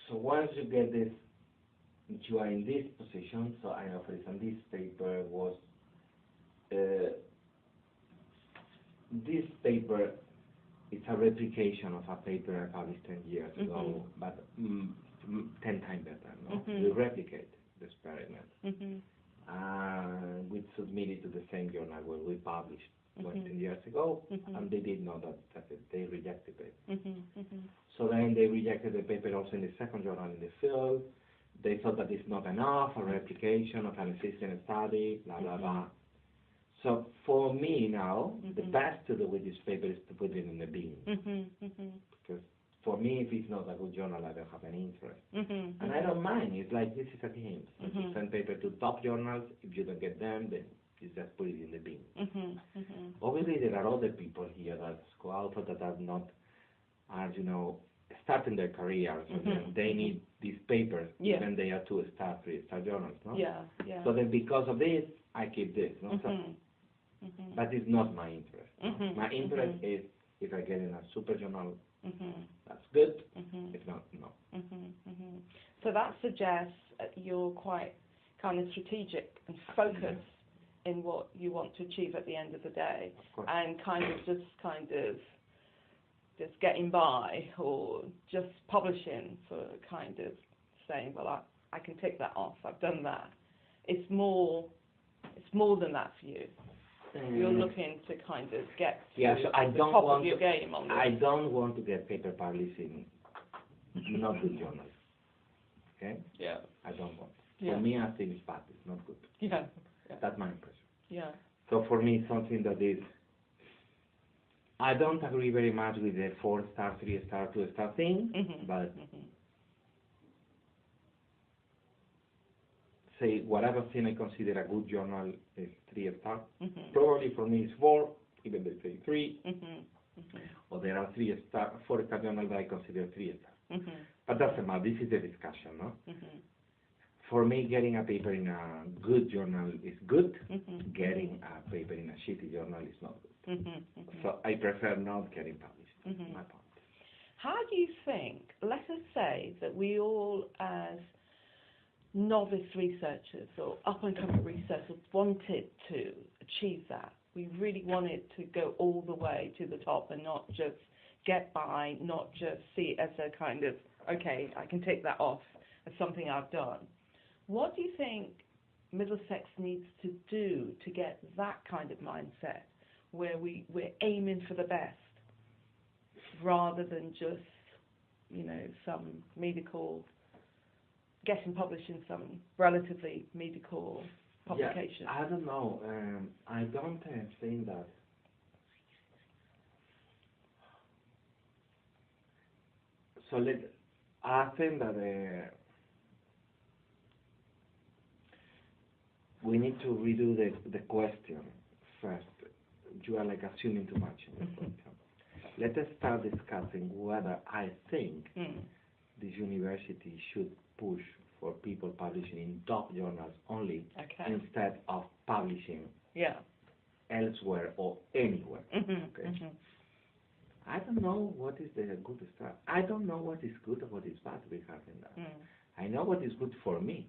So once you get this, you are in this position. So I know, for example, this paper was, this paper is a replication of a paper I published 10 years ago, but 10 times better. No? We replicate the experiment. We submitted to the same journal where we published 20 years ago, and they did know that they rejected it. So then they rejected the paper also in the second journal in the field. They thought that it's not enough, a replication of an existing study, blah, blah, blah. So for me now, the best to do with this paper is to put it in the bin. Because for me, if it's not a good journal, I don't have any interest. And I don't mind. It's like this is a game. You send paper to top journals. If you don't get them, then you just put it in the bin. Obviously, there are other people here that go out that are not, you know, starting their career. So then they need these papers, even they are 2-star, 3-star journals. No? So then because of this, I keep this. No? So, but it's not my interest. No? My interest is if I get in a super journal, that's good. If not, no. So that suggests you're quite kind of strategic and focused in what you want to achieve at the end of the day, and kind of just getting by or just publishing for kind of saying, well, I can tick that off. I've done that. It's more than that for you. You're looking to kind of get to so I the don't top want of your game on this. I don't want to get paper published in not good journals. Okay? Yeah. I don't want. For me, I think it's bad. It's not good. Yeah. That's my impression. Yeah. So for me, something that is, I don't agree very much with the 4-star, 3-star, 2-star thing, but say whatever thing I consider a good journal is 3-star. Probably for me it's 4, even they say 3. Or there are 4-star journals that I consider 3-star. But doesn't matter. This is the discussion, no? For me, getting a paper in a good journal is good. Getting a paper in a shitty journal is not good. So I prefer not getting published. My point. How do you think, let us say that we all as novice researchers or up-and-coming researchers wanted to achieve that. We really wanted to go all the way to the top and not just get by, not just see it as a kind of, okay, I can take that off as something I've done. What do you think Middlesex needs to do to get that kind of mindset where we're aiming for the best rather than just, you know, some medical, getting published in some relatively medical publication? I don't know. I don't think that. So I think that we need to redo the question first. You are like assuming too much in the question. Let us start discussing whether I think this university should push for people publishing in top journals only instead of publishing elsewhere or anywhere. I don't know what is the good start. I don't know what is good or what is bad regarding that. I know what is good for me,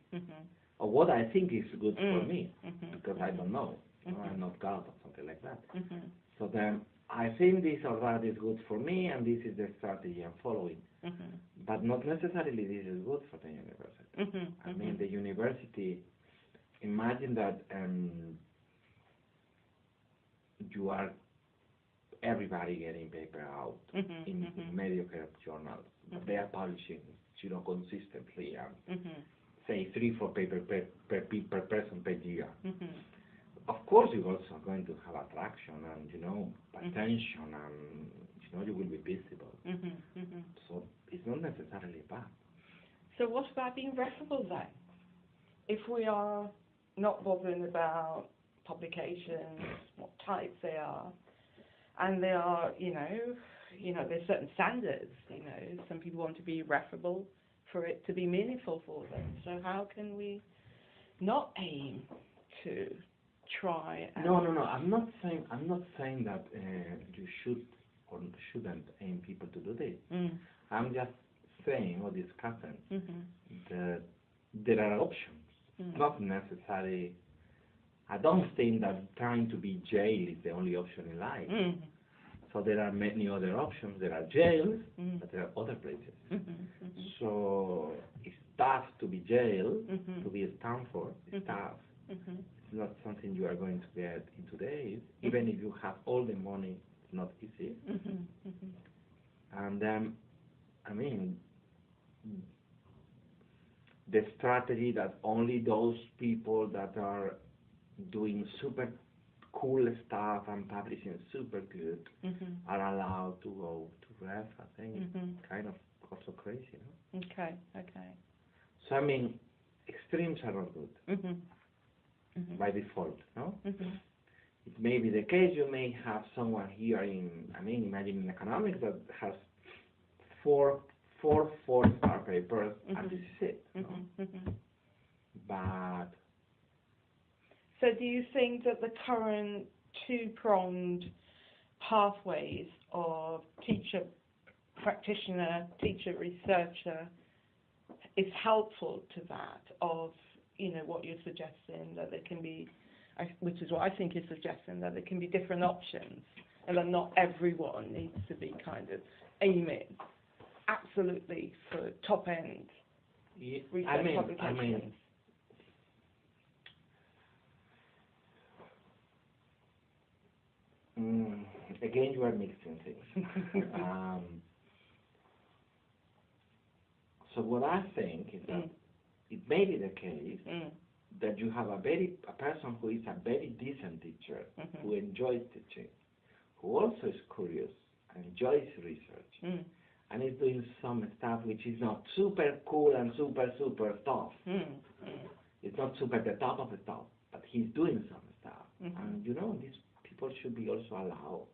or what I think is good for me, because I don't know. I'm not God or something like that. So then I think this or that is good for me, and this is the strategy I'm following. But not necessarily this is good for the university. I mean, the university, imagine that you are everybody getting paper out in mediocre journals. They are publishing, you know, consistently, say 3-4 papers per person per year. Of course, you're also going to have attraction and, you know, attention, and, you know, you will be visible. So it's not necessarily bad. So what about being referable then? If we are not bothering about publications, what types they are, and they are, you know, there's certain standards, you know, some people want to be referable for it to be meaningful for them. So how can we not aim to try and... No. I'm not saying that you should or shouldn't aim people to do this. I'm just saying or discussing that there are options, not necessarily. I don't think that trying to be jail is the only option in life. So there are many other options. There are jails, but there are other places. So it's tough to be jail, to be a Stanford. It's tough. It's not something you are going to get in 2 days. Even if you have all the money, it's not easy. And then, I mean, the strategy that only those people that are doing super cool stuff and publishing super good are allowed to go to ref. I think it's kind of also crazy, no? Okay. So I mean, extremes are not good by default, no? It may be the case. You may have someone here imagine in economics that has four 4-star papers, and this is it. No? But so do you think that the current two-pronged pathways of teacher, practitioner, teacher, researcher is helpful to that of, what you're suggesting, that there can be, which is what I think you're suggesting, that there can be different options and that not everyone needs to be kind of aiming absolutely for top-end research publications? Again, you are mixing things. So what I think is that it may be the case that you have a person who is a very decent teacher, who enjoys teaching, who also is curious and enjoys research, and is doing some stuff which is not super cool and super tough. It's not super the top of the top, but he's doing some stuff. And these people should be also allowed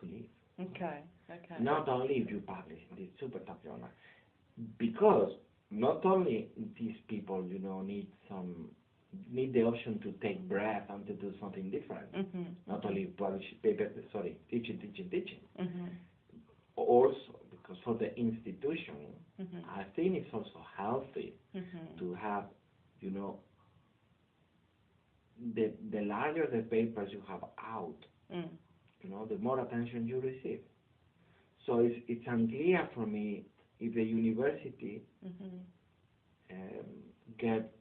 to live. Okay. Not only if you publish in this super top journal, because not only these people, need the option to take breath and to do something different. Not only publish papers, teaching. Also, because for the institution, I think it's also healthy to have, the larger the papers you have out, the more attention you receive. So it's unclear for me if the university get,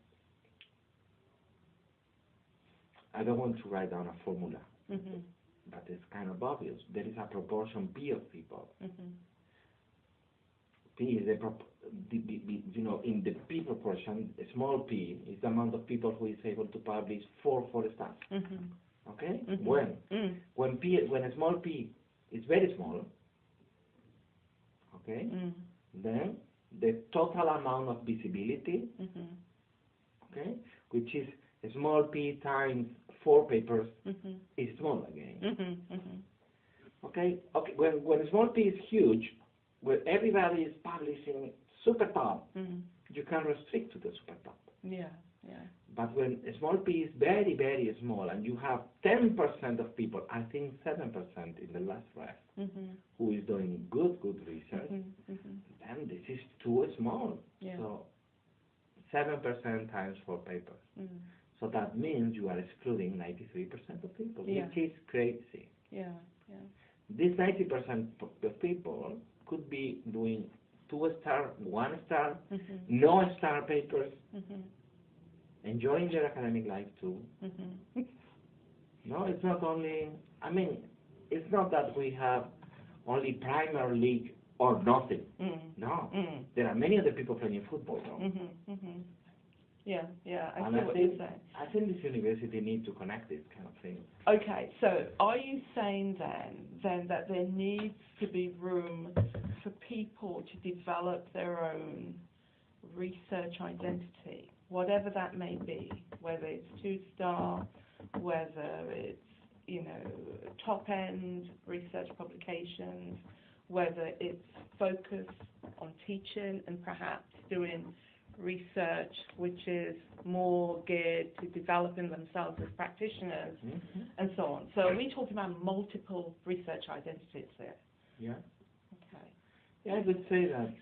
I don't want to write down a formula, but it's kind of obvious. There is a proportion P of people. P is in the P proportion, a small p is the amount of people who is able to publish for stuff. Okay? When a small p is very small, okay, then the total amount of visibility, okay, which is a small p times 4 papers, is small again. Okay? When a small p is huge, where everybody is publishing super top, you can restrict to the super top. Yeah. But when a small p is very, very small, and you have 10% of people, I think 7% in the last ref, who is doing good research, then this is too small. Yeah. So 7% times 4 papers. So that means you are excluding 93% of people, which is crazy. Yeah. This 90% of people could be doing 2-star, 1-star, no-star papers, enjoying their academic life too. No, it's not only, it's not that we have only Premier League or nothing. No, there are many other people playing football now. Yeah, I see what you're saying. I think this university needs to connect this kind of thing. Okay, so are you saying then that there needs to be room for people to develop their own research identity, whatever that may be, whether it's 2-star, whether it's, top-end research publications, whether it's focused on teaching and perhaps doing research which is more geared to developing themselves as practitioners, and so on. So are we talking about multiple research identities here? Yeah. Okay. Yeah, I would say that